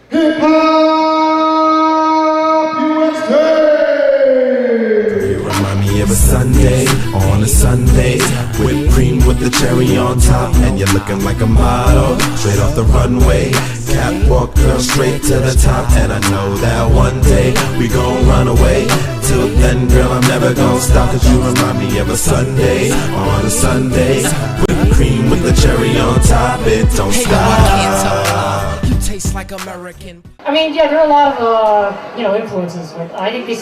Hip Hop USA! You remind me of a Sunday, on a Sunday, whipped cream with the cherry on top, and you're looking like a model, straight off the runway, catwalk girl straight to the top, and I know that one day we gon' run away. Till then, girl, I'm never gon' stop, cause you remind me of a Sunday, on a Sunday, whipped cream with the cherry on top, it don't stop. You taste like American. I mean, yeah, there are a lot of influences, but I think they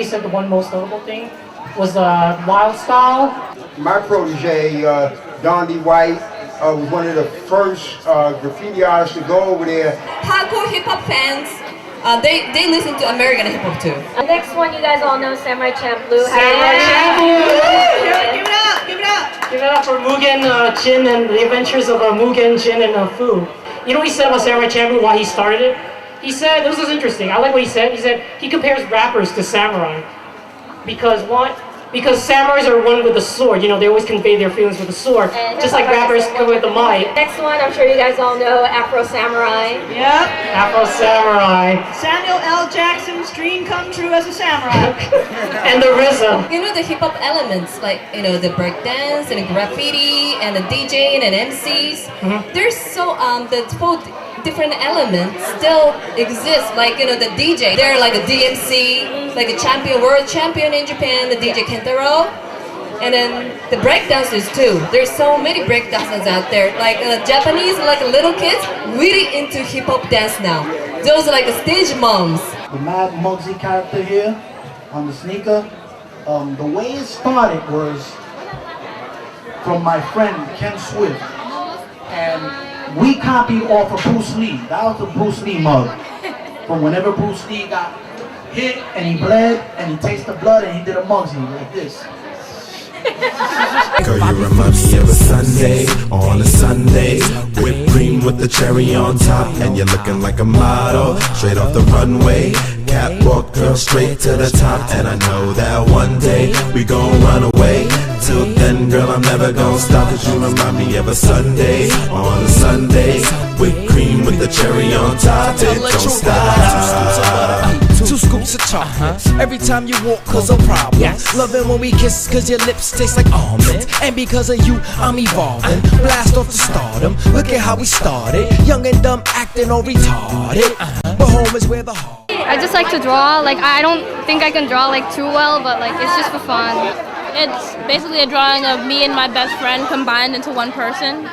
said the one most notable thing was Wild Style. My protege, Don D. White, was one of the first graffiti artists to go over there. Hardcore hip hop fans, they listen to American hip hop too. The next one, you guys all know Samurai Champloo. Samurai Champloo! Give it up! Give it up! Give it up for Mugen Chin and the adventures of Mugen Chin and Fu. You know what he said about Samurai Champloo, why he started it? He said, this was interesting, I like what he said. He said he compares rappers to samurai. Because samurais are one with the sword, they always convey their feelings with the sword. Just like rappers come with the mic. Next one, I'm sure you guys all know Afro Samurai. Yep. Afro Samurai. Samuel L. Jackson's dream come true as a samurai. And the RZA. You know the hip hop elements, like the breakdance and the graffiti and the DJing and MCs. There's the 4 different elements still exist. Like the DJ, they're like a DMC, like a world champion in Japan, the DJ Kentaro, and then the breakdancers too. There's so many breakdancers out there. Like Japanese, like little kids, really into hip hop dance now. Those are like the stage moms. The Mad Muggsy character here on the sneaker, the way it started was from my friend Ken Swift, and we copied off of Bruce Lee. That was the Bruce Lee mug. From whenever Bruce Lee got hit and he bled and he tasted the blood and he did a Muggsy like this. Girl, you remind me of a Sunday, on a Sunday, whipped cream with the cherry on top, and you're looking like a model, straight off the runway, catwalk girl straight to the top, and I know that one day we gon' run away. Till then, girl, I'm never gon' stop, cause you remind me of a Sunday, on a Sunday, whipped cream with the cherry on top, it don't stop. 2 scoops of chocolate every time you walk, cause no problem. Love it when we kiss, cause your lips taste like almonds. And because of you, I'm evolving. Blast off to stardom. Look at how we started. Young and dumb, acting all retarded. But home is where the heart. I just like to draw. Like, I don't think I can draw too well, but it's just for fun. It's basically a drawing of me and my best friend combined into one person.